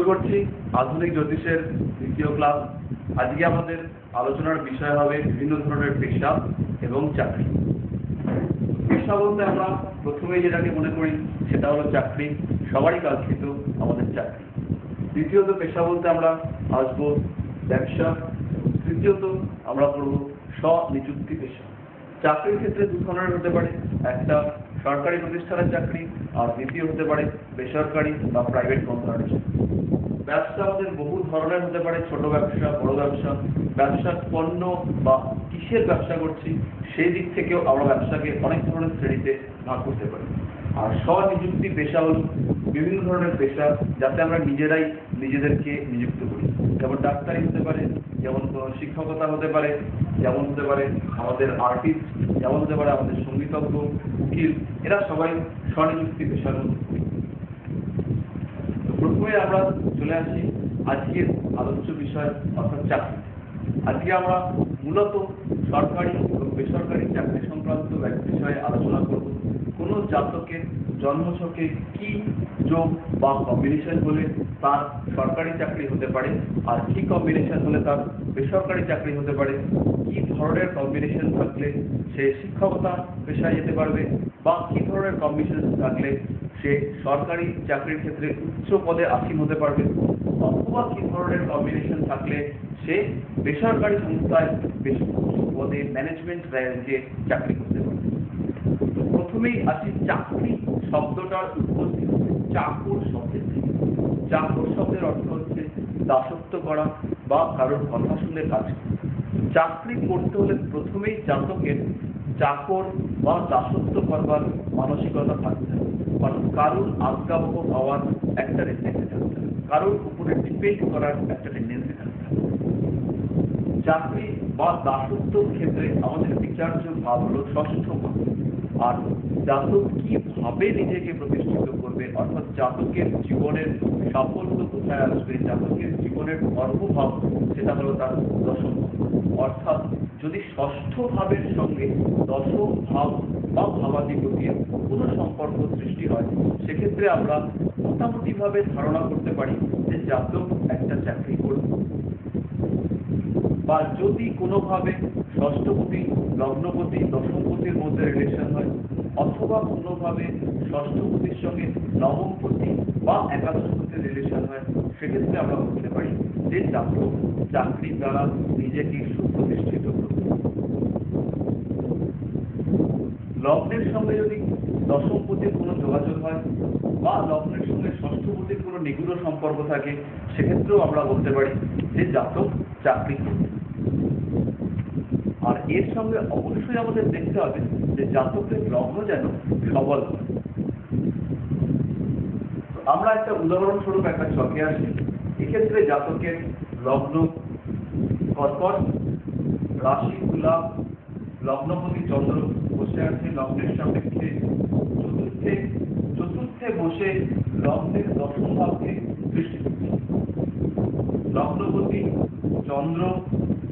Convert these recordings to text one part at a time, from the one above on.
করছি আধুনিক জ্যোতিষের দ্বিতীয় ক্লাস। আজকে আমাদের আলোচনার বিষয় হবে বিভিন্ন ধরনের পেশা এবং চাকরি। পেশা বলতে আমরা প্রথমেই যেটাকে মনে করি সেটা হলো চাকরি, সবারই কাঙ্ক্ষিত আমাদের চাকরি। দ্বিতীয়ত পেশা বলতে আমরা আসবো ব্যবসা। তৃতীয়ত আমরা করব স্বনিযুক্তি পেশা। চাকরির ক্ষেত্রে দু ধরনের হতে পারে, একটা সরকারি প্রতিষ্ঠানের চাকরি আর দ্বিতীয় হতে পারে বেসরকারি বা প্রাইভেট কোম্পানির চাকরি। ব্যবসা আমাদের বহু ধরনের হতে পারে, ছোট ব্যবসা, বড় ব্যবসা। ব্যবসার পণ্য বা কিসের ব্যবসা করছি সেই দিক থেকেও আমরা ব্যবসাকে অনেক ধরনের শ্রেণীতে ভাগ করতে পারি। আর স্বনিযুক্তি পেশা হল বিভিন্ন ধরনের পেশা যাতে আমরা নিজেরাই নিজেদেরকে নিযুক্ত করি। যেমন ডাক্তারি হতে পারে, যেমন শিক্ষকতা হতে পারে, যেমন হতে পারে আমাদের আর্টিস্ট, যেমন হতে পারে আমাদের সঙ্গীতজ্ঞ, উকিল, এরা সবাই স্বনিযুক্তি পেশার মধ্যে। প্রথমে আমরা চলে আসি আজকের আলোচ্য বিষয় অর্থাৎ চাকরি। আজকে আমরা মূলত সরকারি এবং বেসরকারি চাকরি সংক্রান্ত বিষয়ে আলোচনা করব। কোন জাতকের জন্মছকে কি যোগ বা কম্বিনেশন হলে তার সরকারি চাকরি হতে পারে, আর কি কম্বিনেশন হলে তার বেসরকারি চাকরি হতে পারে, কি ধরনের কম্বিনেশন থাকলে সে শিক্ষকতা পেশায় যেতে পারবে, বা কি ধরনের কম্বিনেশন থাকলে সে সরকারি চাকরির ক্ষেত্রে উচ্চ পদে আসীন হতে পারবে, অথবা কি ধরনের কম্বিনেশন থাকলে সে বেসরকারি সংস্থায় বেশ পদে ম্যানেজমেন্ট র্যাঙ্কে চাকরি করতে পারবে। প্রথমেই আসি চাকরি শব্দটার উৎপত্তি চাকর শব্দের থেকে। চাকর শব্দের অর্থ হচ্ছে দাসত্ব করা বা কারোর কথা শুনে কাজ করা। চাকরি করতে হলে প্রথমেই জাতকের চাকর বা দাসত্ব করবার মানসিকতা থাকতে হবে, কারণ কারোর আজ্ঞাবহ হওয়ার একটা টেন্ডেন্সি থাকতে হবে, কারোর উপরে ডিপেন্ড করার একটা টেন্ডেন্সি থাকতে হবে। চাকরি বা দাসত্ব ক্ষেত্রে আমাদের বিচার্য ভাব হলো ষষ্ঠ ভাব। আর জাতক কিভাবে নিজেকে প্রতিষ্ঠিত করবে, অর্থাৎ জাতকের জীবনের সাফল্য কোথায় আসবে, জাতকের জীবনের কর্মভাব, সেটা হলো তার দশম ভাব। অর্থাৎ যদি ষষ্ঠ ভাবের সঙ্গে দশম ভাব বা ভাবাধিপতির কোনো সম্পর্ক সৃষ্টি হয়, সেক্ষেত্রে আমরা মোটামুটিভাবে ধারণা করতে পারি যে জাতক একটা চাকরি করবে। বা যদি কোনোভাবে ষষ্ঠপতি লগ্নপতি দশমপতির মধ্যে রিলেশন হয়, অথবা কোনোভাবে ষষ্ঠপতির সঙ্গে নবমপতি বা একাদশপতির রিলেশন হয়, সেক্ষেত্রে আমরা বলতে পারি যে জাতক চাকরির দ্বারা নিজেকে সুপ্রতিষ্ঠিত করবে। লগ্নের সঙ্গে যদি দশমপতির কোনো যোগাযোগ হয় বা লগ্নের সঙ্গে ষষ্ঠপতির কোনো নিগুড় সম্পর্ক থাকে, সেক্ষেত্রেও আমরা বলতে পারি যে জাতক চাকরি করবে। আর এর সঙ্গে অবশ্যই আমাদের দেখতে হবে যে জাতকের লগ্ন যেন সবল হয়। আমরা একটা উদাহরণস্বরূপ একটা ছকে আসি। এক্ষেত্রে জাতকের লগ্ন কর্কট, রাশি তুলা, লগ্নপতি চন্দ্র বসে আছে লগ্নের সাপেক্ষে চতুর্থে বসে লগ্নের দশম ভাবকে দৃষ্টি দিচ্ছে। লগ্নপতি চন্দ্র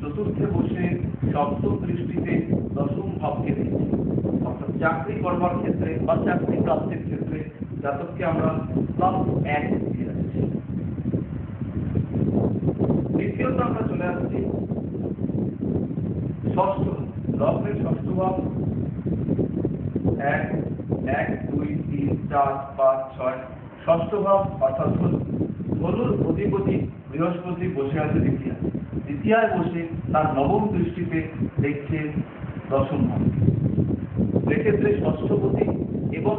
চতুর্থে বসে সপ্তম দৃষ্টিতে দশম ভাবকে দিচ্ছে। অর্থাৎ চাকরি করবার ক্ষেত্রে বা চাকরি প্রাপ্তির ক্ষেত্রে জাতককে আমরা +1 দিয়ে রাখছি। দ্বিতীয়ত আমরা চলে আসছি ষষ্ঠ লগ্নের ষষ্ঠ ভাব 1, 1, 2, 3, 4, 5, 6 ষষ্ঠ ভাব অর্থাৎ ধনুর অধিপতি বৃহস্পতি বসে আছে দ্বিতীয়ায় বসে তার নবম দৃষ্টিতে দেখছে দশম ভাব। এক্ষেত্রে ষষ্ঠপতি এবং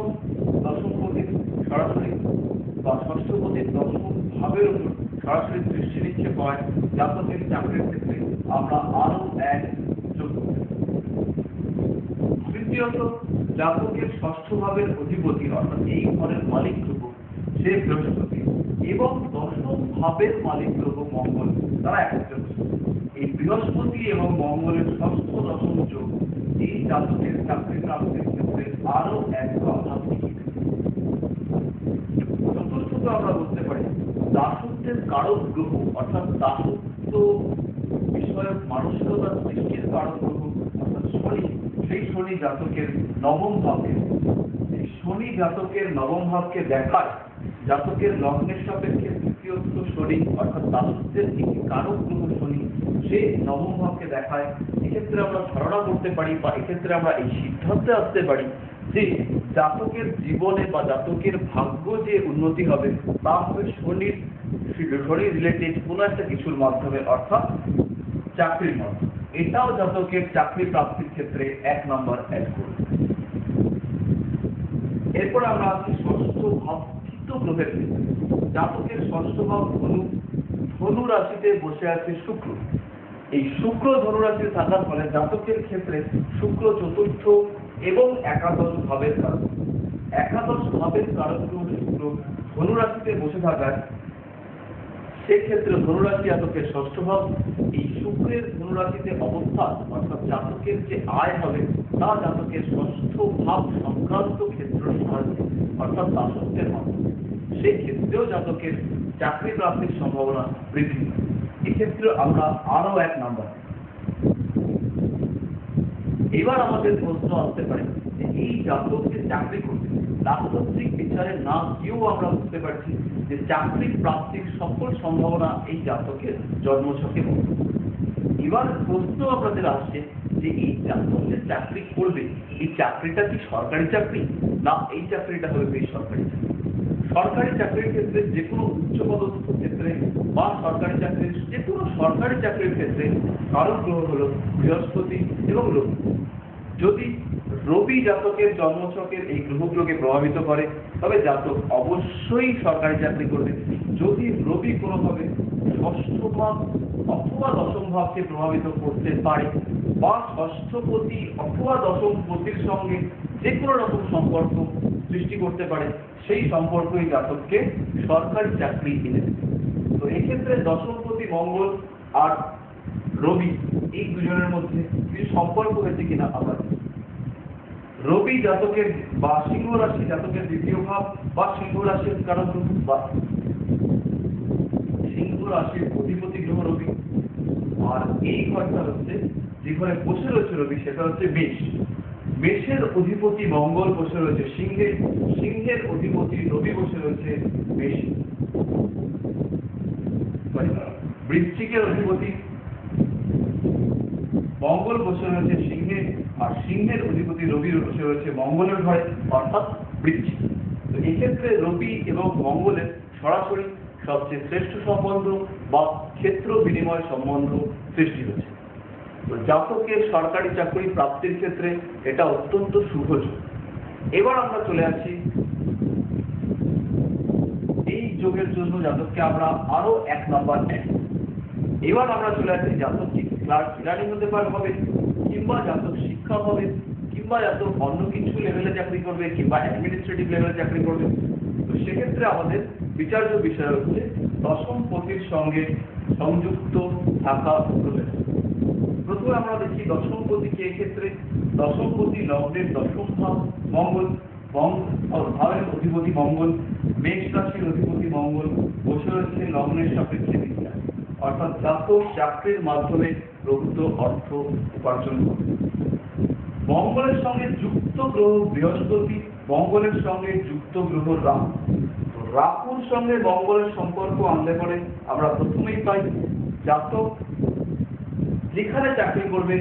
দশমপতির সরাসরি বা ষষ্ঠপতির দশম ভাবের উপর সরাসরি দৃষ্টি নিক্ষেপ হয়, জাতকের চাকরির ক্ষেত্রে আমরা আরো 1 যোগ করতে পারি। তৃতীয়ত জাতকের ষষ্ঠ ভাবের অধিপতি অর্থাৎ এই ঘরের মালিক গ্রহ সে বৃহস্পতি এবং দশম ভাবের মালিক গ্রহ মঙ্গল, তারা একত্রে বসে। এই বৃহস্পতি এবং মঙ্গলের ষষ্ঠ দশম যোগ এই জাতকের চাকরি প্রাপ্তির ক্ষেত্রে আরো 1 বাধা দেখিয়ে দেবে। চতুর্থত আমরা বলতে পারি দাসত্বের কারক গ্রহ অর্থাৎ দাসত্ব বিষয়ক মানসিকতার সৃষ্টির কারক গ্রহ অর্থাৎ শনি, সেই শনি জাতকের নবম ভাবকে, এই শনি জাতকের নবম ভাবকে দেখায় জাতকের লগ্নের সাপেক্ষে তৃতীয়ত শনি অর্থাৎ দাসত্বের একটি কারক গ্রহ শনি সে নবম ভাবকে দেখায়। এক্ষেত্রে আমরা ধারণা করতে পারি বা এক্ষেত্রে আমরা এই সিদ্ধান্তে আসতে পারি যে জাতকের জীবনে বা জাতকের ভাগ্য যে উন্নতি হবে তা হবে শনি রিলেটেড কোনো একটা কিছুর মাধ্যমে, অর্থাৎ চাকরির মাধ্যমে। এটাও জাতকের চাকরি প্রাপ্তির ক্ষেত্রে 1 নম্বর অ্যাড করবে। এরপর আমরা আসি ষষ্ঠ ভাব স্থিত গ্রহের ক্ষেত্রে। জাতকের ষষ্ঠ ভাব ধনু রাশিতে বসে আছে শুক্র। এই শুক্র ধনু রাশিতে থাকার ফলে জাতকের ক্ষেত্রে শুক্র চতুর্থ এবং একাদশ ভাবের কারক। একাদশ ভাবের কারক শুক্র ধনু রাশিতে বসে থাকায় সেক্ষেত্রে ধনুরাশি জাতকের ষষ্ঠ ভাব। এই শুক্রের ধনুরাশিতে অবস্থান অর্থাৎ জাতকের যে আয় হবে তা জাতকের ষষ্ঠ ভাব সংক্রান্ত ক্ষেত্র সাহায্যে অর্থাৎ দাসত্বের মাধ্যমে সেই ক্ষেত্রেও জাতকের চাকরি প্রাপ্তির সম্ভাবনা বৃদ্ধি পায়। এক্ষেত্রে আমরা আরো 1 নম্বর। এবার আমাদের প্রশ্ন আসতে পারে যে এই জাতককে চাকরি করতে রাজনৈতিক বিচারে না গিয়েও আমরা বুঝতে পারছি যে চাকরি প্রাপ্তির সকল সম্ভাবনা এই জাতকের জন্মছকে মধ্যে। এবার প্রশ্ন আপনাদের আসছে যে এই জাতকের চাকরি করবে এই চাকরিটা কি সরকারি চাকরি না এই চাকরিটা হবে বেসরকারি চাকরি। সরকারি চাকরির ক্ষেত্রে যে কোনো উচ্চপদস্থ ক্ষেত্রে বা সরকারি চাকরির যে কোনো সরকারি চাকরির ক্ষেত্রে কারক গ্রহ হলো বৃহস্পতি এবং রবি। যদি রবি জাতকের জন্মছকের এই গ্রহগুলোকে প্রভাবিত করে তবে জাতক অবশ্যই সরকারি চাকরি করবে। যদি রবি কোনোভাবে ষষ্ঠ ভাব অথবা দশম ভাবকে প্রভাবিত করতে পারে বা ষষ্ঠপতি অথবা দশমপতির সঙ্গে যে কোনো রকম সম্পর্ক সৃষ্টি করতে পারে সেই সম্পর্কই জাতককে সরকারি চাকরি এনে দেবে। তো এক্ষেত্রে দশমপতি মঙ্গল আর রবি এই দুজনের মধ্যে কিছু সম্পর্ক হয়েছে কিনা আমরা রবি জাতকের বা সিংহ রাশি জাতকের দ্বিতীয় ভাব বা সিংহ রাশির কারক বা সিংহ রাশির অধিপতি গ্রহ রবি। আর এই ঘরটা হচ্ছে যে ঘরে বসে রয়েছে রবি সেটা হচ্ছে মেষ। মেষের অধিপতি মঙ্গল বসে রয়েছে সিংহে, সিংহের অধিপতি রবি বসে রয়েছে মেষ। বৃশ্চিকের অধিপতি মঙ্গল বসে রয়েছে সিংহে আর সিংহের অধিপতি রবি বসে রয়েছে মঙ্গলের ঘরে অর্থাৎ বৃশ্চিক। তো এক্ষেত্রে রবি এবং মঙ্গলের সরাসরি সবচেয়ে শ্রেষ্ঠ সম্বন্ধ বা ক্ষেত্র বিনিময় সম্বন্ধ সৃষ্টি হয়েছে। তো জাতকের সরকারি চাকরি প্রাপ্তির ক্ষেত্রে এটা অত্যন্ত শুভ যোগ। এবার আমরা চলে আসি এই যোগের জন্য জাতককে আমরা আরো 1 নম্বর নেই। এবার আমরা চলে আসি জাতক কি ক্লার্ক ক্লিয়ারিং হতে হবে কিংবা জাতক শিক্ষক হবে কিংবা জাতক অন্য কিছু লেভেলে চাকরি করবে কিংবা অ্যাডমিনিস্ট্রেটিভ লেভেলে চাকরি করবে। তো সেক্ষেত্রে আমাদের বিচার্য বিষয় হচ্ছে দশম পতির সঙ্গে সংযুক্ত থাকা গ্রহের। প্রথমে আমরা দেখি দশম পতিকে এক্ষেত্রে দশম পতি লগ্নের দশম ভাব মঙ্গল ভাবের অধিপতি মঙ্গল মেষ রাশির অধিপতি মঙ্গল বসে রয়েছে লগ্নের সাপেক্ষে বিদ্যা অর্থাৎ জাতক চাকরির মাধ্যমে প্রভূত অর্থ উপার্জন করবে। মঙ্গলের সঙ্গে যুক্ত গ্রহ বৃহস্পতি, মঙ্গলের সঙ্গে যুক্ত গ্রহ রাহু। রাহুর সঙ্গে মঙ্গলের সম্পর্ক আনলে পরে আমরা প্রথমেই পাই জাতক যেখানে চাকরি করবে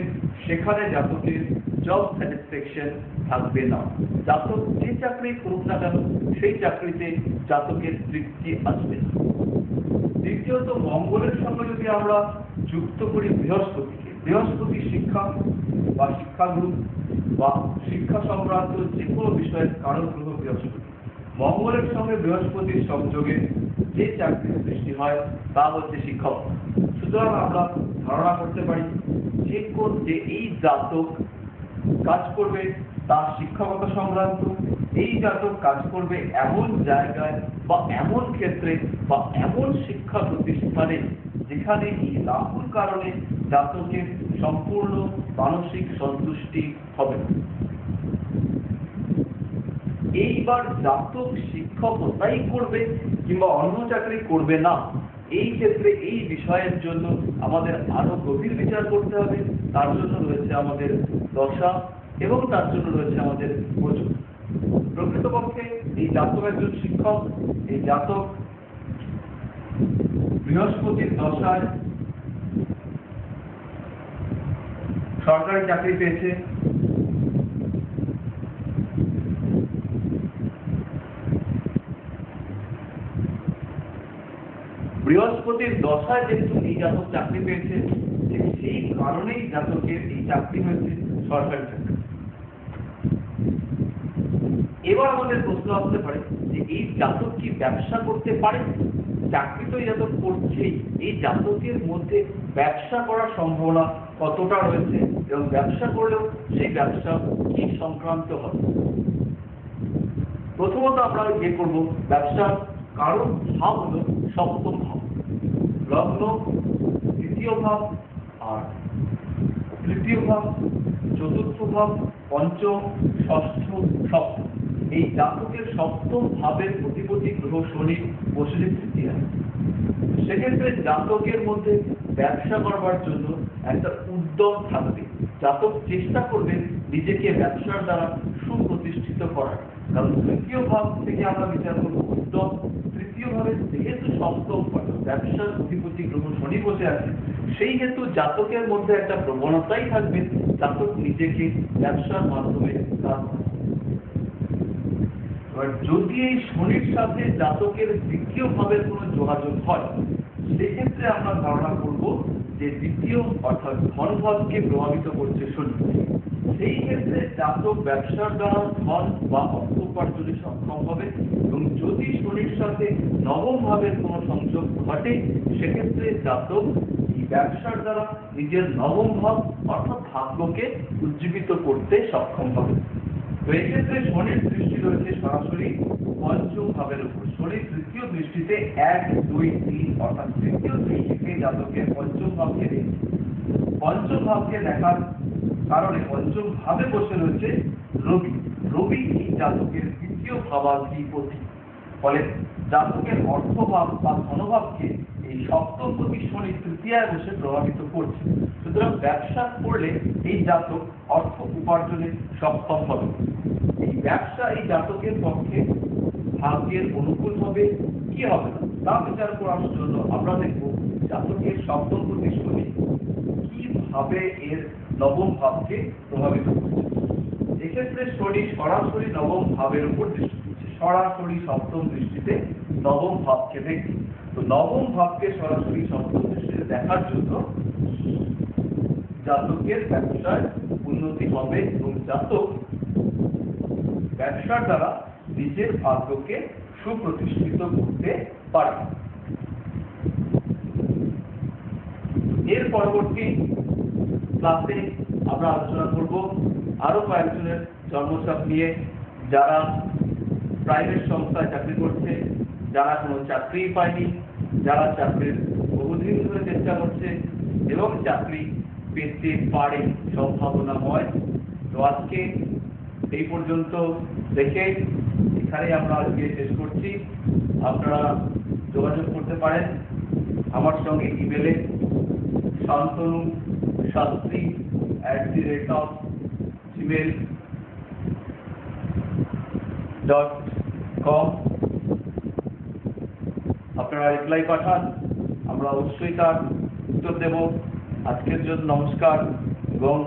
সেখানে জাতকের জব স্যাটিসফ্যাকশন থাকবে না। জাতক যে চাকরি করুক না কেন সেই চাকরিতে জাতকের তৃপ্তি আসবে না। দ্বিতীয়ত মঙ্গলের সঙ্গে যদি আমরা যুক্ত করি বৃহস্পতিকে, বৃহস্পতি শিক্ষা বা শিক্ষাগুরু বা শিক্ষা সংক্রান্ত যে কোনো বিষয়ের কারক গ্রহ বৃহস্পতি। মঙ্গলের সঙ্গে বৃহস্পতির সংযোগে যে চাকরির সৃষ্টি হয় তা হচ্ছে শিক্ষক। সুতরাং আমরা ধারণা করতে পারি যে এই জাতক কাজ করবে তার শিক্ষকতা সংক্রান্ত, এই জাতক কাজ করবে এমন জায়গায় বা এমন ক্ষেত্রে বা এমন শিক্ষা প্রতিষ্ঠানে যেখানে এই রাহুর কারণে জাতকের সম্পূর্ণ মানসিক সন্তুষ্টি হবে। এইবার জাতক শিক্ষকতাই করবে কিংবা অন্য চাকরি করবে না, এই ক্ষেত্রে এই বিষয়ের জন্য আমাদের আরো গভীর বিচার করতে হবে। তার জন্য রয়েছে আমাদের দশা এবং তার জন্য রয়েছে আমাদের গোচর। প্রকৃতপক্ষে এই জাতক একজন শিক্ষক, এই জাতক বৃহস্পতির দশায় সরকারি চাকরি পেয়েছে, বৃহস্পতির দশায় যেহেতু এই জাতক চাকরি পেয়েছে, সেই কারণেই জাতকের এই চাকরি হয়েছে সরকারি চাকরি। এবার আমাদের প্রশ্ন আসতে পারে যে এই জাতক কি ব্যবসা করতে পারে? চাকরি তো এই জাতক করছেই, এই জাতকের মধ্যে ব্যবসা করার সম্ভাবনা কতটা রয়েছে এবং ব্যবসা করলেও সেই ব্যবসা কি সংক্রান্ত হবে? প্রথমত আমরা ইয়ে করবো, ব্যবসার কারণ ভাব হলো সপ্তম ভাব, লগ্ন দ্বিতীয় ভাব আর তৃতীয় ভাব, চতুর্থ ভাব, পঞ্চম, ষষ্ঠ, সপ্তম। এই জাতকের সপ্তম ভাবের অধিপতি গ্রহ শনি বসে তৃতীয়ায়। সেক্ষেত্রে জাতকের মধ্যে ব্যবসা করবার জন্য একটা উদ্যম থাকবে। জাতক চেষ্টা করবেন নিজেকে ব্যবসার দ্বারা সুপ্রতিষ্ঠিত করার, কারণ তৃতীয় ভাব থেকে আমরা বিচার করবো উদ্যম। তৃতীয় ভাবে যেহেতু সপ্তম ব্যবসার অধিপতি গ্রহ শনি বসে আছে, সেই হেতু জাতকের মধ্যে একটা প্রবণতাই থাকবে জাতক নিজেকে ব্যবসার মাধ্যমে কাজ করে। এবার যদি এই শনির সাথে জাতকের দ্বিতীয় ভাবের কোনো যোগাযোগ হয়, সেক্ষেত্রে আমরা ধারণা করব যে দ্বিতীয় অর্থাৎ ধন ভাবকে প্রভাবিত করছে শনি। সেই ক্ষেত্রে জাতক ব্যবসার দ্বারা ধন বা অর্থ উপার্জনে সক্ষম হবে, এবং যদি শনির সাথে নবম ভাবের কোনো সংযোগ ঘটে, সেক্ষেত্রে জাতক এই ব্যবসার দ্বারা নিজের নবম ভাব অর্থাৎ ভাগ্যকে উজ্জীবিত করতে সক্ষম হবে। তো এক্ষেত্রে শনির দৃষ্টি রয়েছে সরাসরি পঞ্চম ভাবের উপর। শনির তৃতীয় দৃষ্টিতে 1, 2, 3 অর্থাৎ তৃতীয় দৃষ্টিতে জাতকের পঞ্চম ভাবকে দেখছে। পঞ্চম ভাবকে দেখার কারণে পঞ্চম ভাবে বসে রয়েছে রবি। রবি এই জাতকের দ্বিতীয় ভাবাধিপতি, ফলে জাতকের অর্থভাব বা ধনভাবকে এই সপ্তমপতি শনি তৃতীয়ায় বসে প্রভাবিত করছে। সুতরাং ব্যবসা করলে এই জাতক অর্থ উপার্জনে সক্ষম হবে। এই ব্যবসা এই জাতকের পক্ষে ভাগ্যের অনুকূল হবে কি হবে না, তা বিচার করার জন্য আমরা দেখব জাতকের সপ্তমপতি শনি কিভাবে এর নবম ভাবকে প্রভাবিত করছে। এক্ষেত্রে শনি সরাসরি নবম ভাবের উপর দৃষ্টি দিচ্ছে, সরাসরি সপ্তম দৃষ্টিতে নবম ভাবকে দেখছে। তো নবম ভাবকে সরাসরি সপ্তম দৃষ্টিতে দেখার জন্য জাতকের ব্যবসায় উন্নতি হবে এবং জাতক ব্যবসার দ্বারা নিজের ভাগ্যকে সুপ্রতিষ্ঠিত করতে পারবে। এর পরবর্তী ক্লাসে আমরা আলোচনা করব আরো কয়েকজনের জন্মছক নিয়ে, যারা প্রাইভেট সংস্থায় চাকরি করছে, যারা কোনো চাকরি পায়নি, যারা চাকরির বহুদিন ধরে চেষ্টা করছে এবং চাকরি পেতে পারে সম্ভাবনাময়। তো আজকে এই পর্যন্ত দেখে এখানে আমরা আজকে শেষ করছি। আপনারা যোগাযোগ করতে পারেন আমার সঙ্গে ইমেলে shantanu@gmail.com। আপনারা রিপ্লাই পাঠান, আমরা অবশ্যই তার উত্তর দেব। আজকের জন্য নমস্কার এবং